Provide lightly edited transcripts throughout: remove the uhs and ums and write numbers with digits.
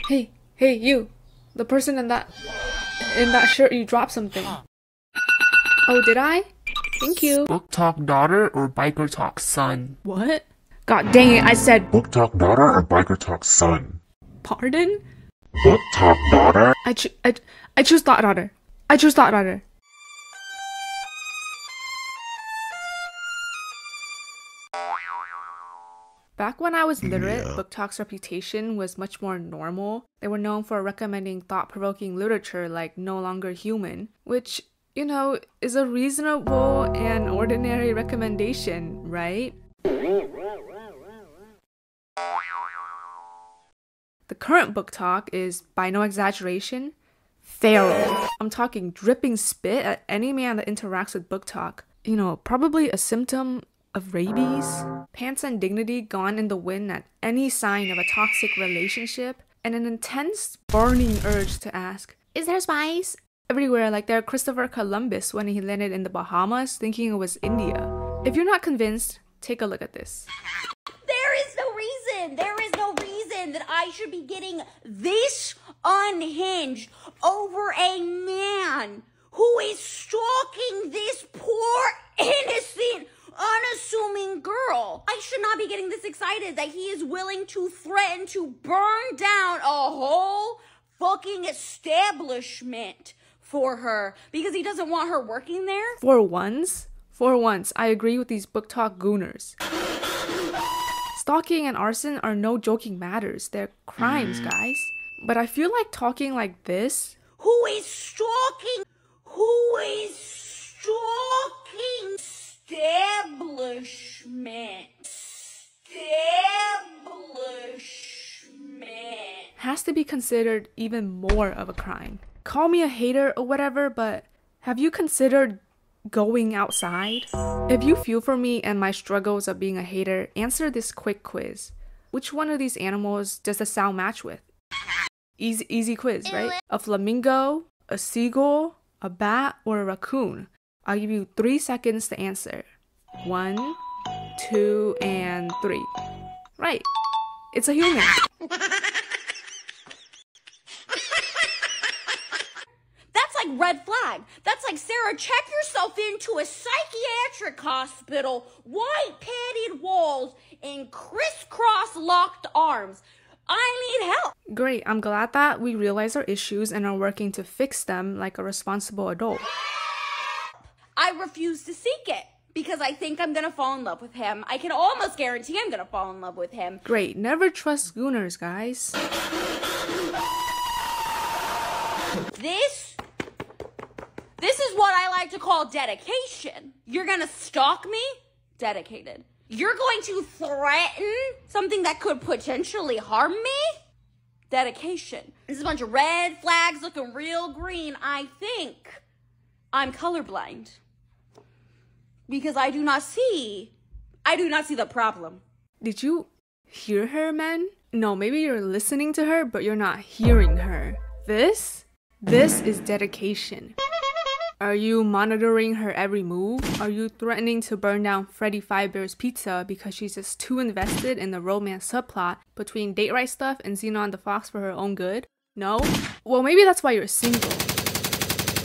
Hey, you! The person in that shirt, you dropped something. Oh, did I? Thank you. Booktok daughter or Biketok son? What? God dang it, I said Booktok daughter or Biketok son? pardon? Booktok daughter? I choose thought daughter. I choose thought daughter. Back when I was literate, Booktok's reputation was much more normal. They were known for recommending thought-provoking literature like No Longer Human, which, you know, is a reasonable and ordinary recommendation, right? The current Booktok is, by no exaggeration, feral. I'm talking dripping spit at any man that interacts with Booktok. You know, probably a symptom of rabies. Pants and dignity gone in the wind at any sign of a toxic relationship, and an intense burning urge to ask, "Is there spice?" everywhere, like they're Christopher Columbus when he landed in the Bahamas thinking it was India. If you're not convinced, take a look at this. There is no reason that I should be getting this unhinged over a man who is stalking this poor, innocent, unassuming girl. I should not be getting this excited that he is willing to threaten to burn down a whole fucking establishment for her because he doesn't want her working there. For once, I agree with these Booktok gooners. Stalking and arson are no joking matters. They're crimes, guys. But I feel like talking like this. Who is stalking establishment. Has to be considered even more of a crime. Call me a hater or whatever, but have you considered going outside? If you feel for me and my struggles of being a hater, answer this quick quiz. Which one of these animals does the sound match with? Easy quiz, right? A flamingo, a seagull, a bat, or a raccoon? I'll give you 3 seconds to answer. 1, 2, and 3. Right. It's a human. That's like red flag. That's like, Sarah, check yourself into a psychiatric hospital, white padded walls, and crisscross locked arms. I need help. Great, I'm glad that we realize our issues and are working to fix them like a responsible adult. I refuse to seek it because I think I'm gonna fall in love with him. I can almost guarantee I'm gonna fall in love with him. Great, never trust gooners, guys. This is what I like to call dedication. You're gonna stalk me? Dedicated. You're going to threaten something that could potentially harm me? Dedication. This is a bunch of red flags looking real green. I think I'm colorblind. Because I do not see the problem. Did you hear her, man? No, maybe you're listening to her, but you're not hearing her. This is dedication. Are you monitoring her every move? Are you threatening to burn down Freddy Fazbear's Pizza because she's just too invested in the romance subplot between Date Right Stuff and Xenon the Fox for her own good? No? Well, maybe that's why you're single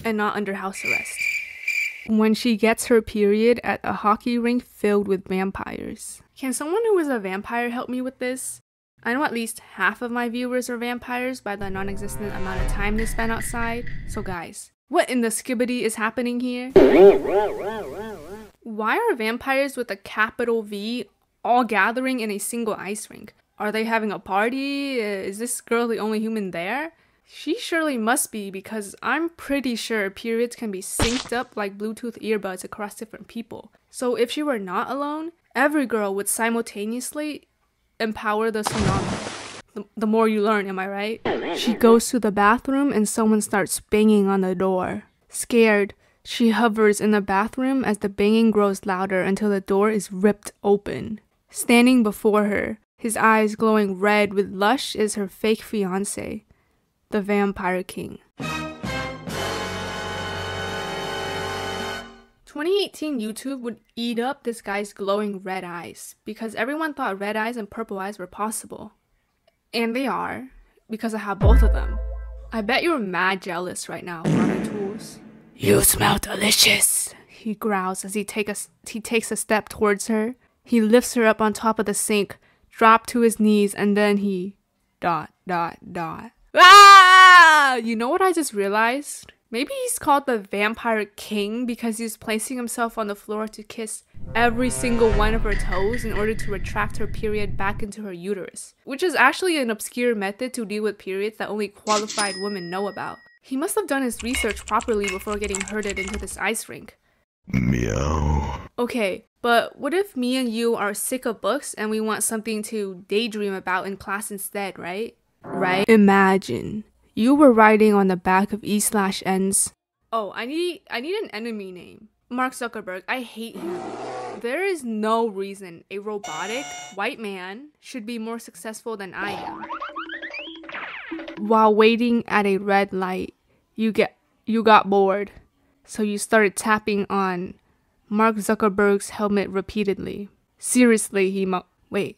and not under house arrest. When she gets her period at a hockey rink filled with vampires. Can someone who is a vampire help me with this? I know at least half of my viewers are vampires by the non-existent amount of time they spend outside. So guys, what in the skibbity is happening here? Why are vampires with a capital V all gathering in a single ice rink? Are they having a party? Is this girl the only human there? She surely must be, because I'm pretty sure periods can be synced up like Bluetooth earbuds across different people. So if she were not alone, every girl would simultaneously empower the tsunami. The more you learn, am I right? She goes to the bathroom and someone starts banging on the door. Scared, she hovers in the bathroom as the banging grows louder until the door is ripped open. Standing before her, his eyes glowing red with lush, is her fake fiancé, the Vampire King. 2018 YouTube would eat up this guy's glowing red eyes because everyone thought red eyes and purple eyes were possible. And they are. because I have both of them. I bet you're mad jealous right now, running tools. You smell delicious, he growls as he takes a step towards her. He lifts her up on top of the sink, drop to his knees, and then he... ... Ah! You know what I just realized? Maybe he's called the Vampire King because he's placing himself on the floor to kiss every single one of her toes in order to retract her period back into her uterus, which is actually an obscure method to deal with periods that only qualified women know about. He must have done his research properly before getting herded into this ice rink. Meow. Okay, but what if me and you are sick of books and we want something to daydream about in class instead, right? Right? Imagine you were writing on the back of E/N's. Oh, I need an enemy name. Mark Zuckerberg. I hate him. There is no reason a robotic white man should be more successful than I am. While waiting at a red light, you got bored. So you started tapping on Mark Zuckerberg's helmet repeatedly. Seriously, he mumbled.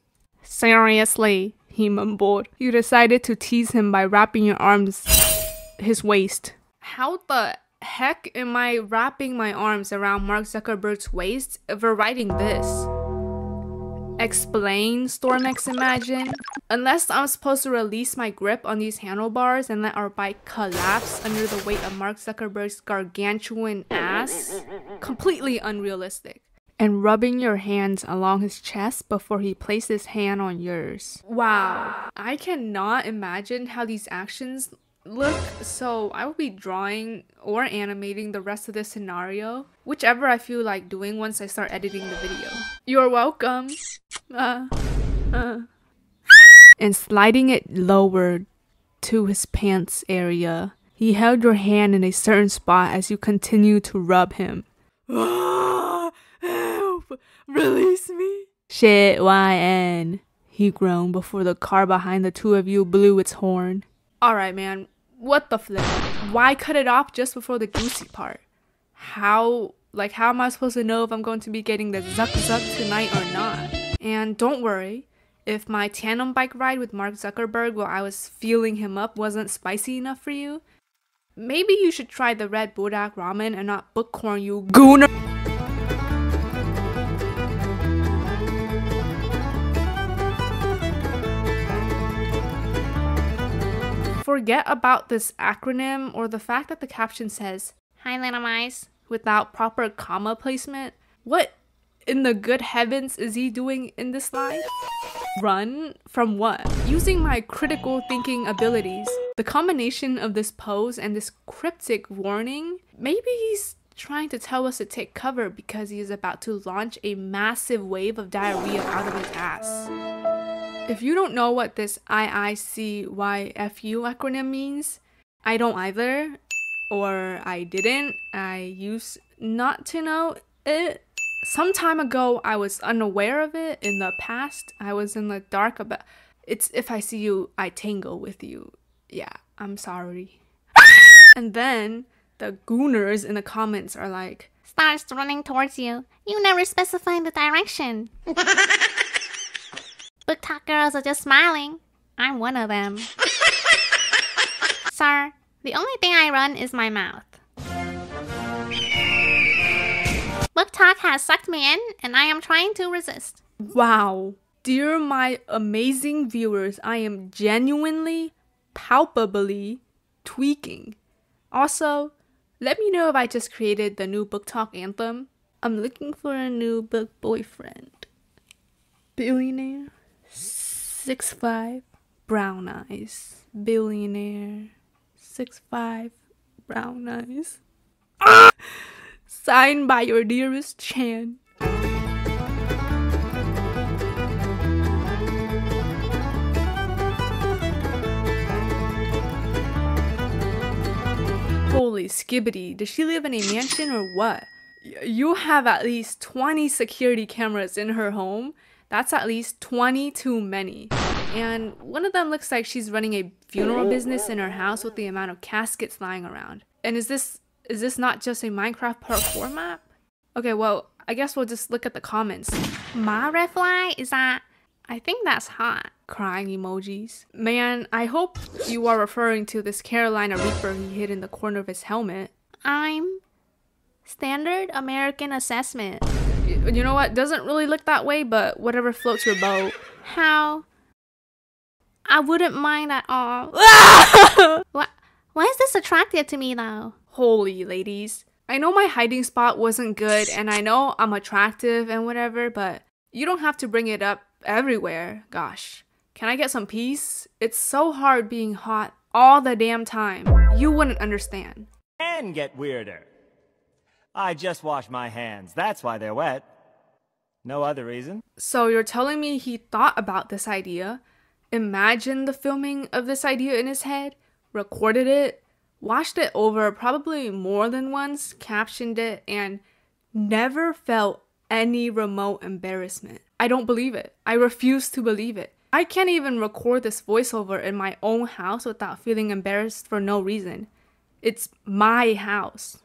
You decided to tease him by wrapping your arms his waist. How the heck am I wrapping my arms around Mark Zuckerberg's waist if we're writing this? Explain, Stormex Imagine. Unless I'm supposed to release my grip on these handlebars and let our bike collapse under the weight of Mark Zuckerberg's gargantuan ass? Completely unrealistic. And rubbing your hands along his chest before he places his hand on yours. Wow, I cannot imagine how these actions look, so I will be drawing or animating the rest of this scenario, whichever I feel like doing once I start editing the video. You're welcome. And sliding it lower to his pants area, he held your hand in a certain spot as you continue to rub him. Help! Release me! Shit, YN, he groaned before the car behind the two of you blew its horn. Alright, man. What the flip? Why cut it off just before the juicy part? How am I supposed to know if I'm going to be getting the zuck tonight or not? And don't worry, if my tandem bike ride with Mark Zuckerberg while I was feeling him up wasn't spicy enough for you, maybe you should try the red Booktok ramen and not bookcorn, you gooner! Forget about this acronym or the fact that the caption says, "Hi little mice," without proper comma placement. What in the good heavens is he doing in this life? Run from what? Using my critical thinking abilities. The combination of this pose and this cryptic warning, maybe he's trying to tell us to take cover because he is about to launch a massive wave of diarrhea out of his ass. If you don't know what this IICYFU acronym means, I don't either, or I didn't. I used not to know it. Some time ago, I was unaware of it. In the past, I was in the dark about it's if I see you, I tangle with you. Yeah, I'm sorry. And then the gooners in the comments are like, starts running towards you. You never specified the direction. Booktok girls are just smiling. I'm one of them. Sir, the only thing I run is my mouth. Booktok has sucked me in, and I am trying to resist. wow. Dear my amazing viewers, I am genuinely, palpably tweaking. Also, let me know if I just created the new Booktok anthem. I'm looking for a new book boyfriend. Billionaire. 6'5", brown eyes. Billionaire. 6'5", brown eyes. Ah! Signed by your dearest Chan. Holy skibbity, does she live in a mansion or what? You have at least 20 security cameras in her home. That's at least 20 too many. And one of them looks like she's running a funeral business in her house with the amount of caskets lying around. And is this not just a Minecraft parkour map? Okay, well, I guess we'll just look at the comments. My red flag is that I think that's hot. Crying emojis. Man, I hope you are referring to this Carolina Reaper he hid in the corner of his helmet. I'm standard American assessment. You know what? Doesn't really look that way, but whatever floats your boat. How? I wouldn't mind at all. Why is this attractive to me though? Holy ladies. I know my hiding spot wasn't good, and I know I'm attractive and whatever, but you don't have to bring it up everywhere. Gosh. Can I get some peace? It's so hard being hot all the damn time. You wouldn't understand. And get weirder. I just washed my hands. That's why they're wet. No other reason. So you're telling me he thought about this idea, imagined the filming of this idea in his head, recorded it, watched it over probably more than once, captioned it, and never felt any remote embarrassment. I don't believe it. I refuse to believe it. I can't even record this voiceover in my own house without feeling embarrassed for no reason. It's my house.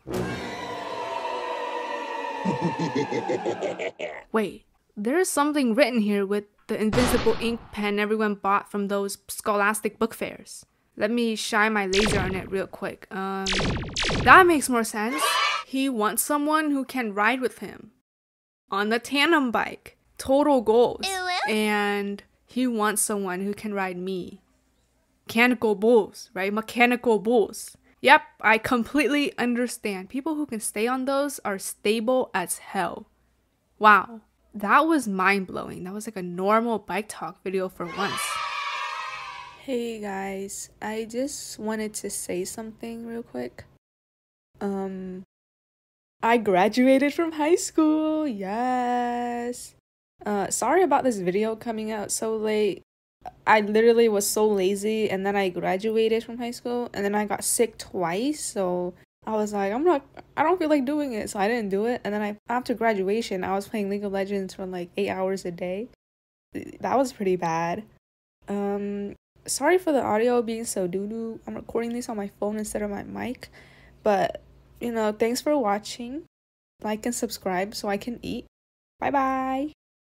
Wait, there's something written here with the invisible ink pen everyone bought from those scholastic book fairs. Let me shine my laser on it real quick. That makes more sense. He wants someone who can ride with him on the tandem bike. Total goals. And he wants someone who can ride me. Mechanical bulls, right? Mechanical bulls. Yep, I completely understand. People who can stay on those are stable as hell. Wow, that was mind-blowing. That was like a normal bike talk video for once. Hey guys, I just wanted to say something real quick. I graduated from high school. Yes. Sorry about this video coming out so late. I literally was so lazy, and then I graduated from high school, and then I got sick twice, so I was like, I don't feel like doing it, so I didn't do it. And then after graduation, I was playing League of Legends for like 8 hours a day. That was pretty bad. Sorry for the audio being so doo-doo. I'm recording this on my phone instead of my mic, but thanks for watching. Like and subscribe so I can eat. Bye bye.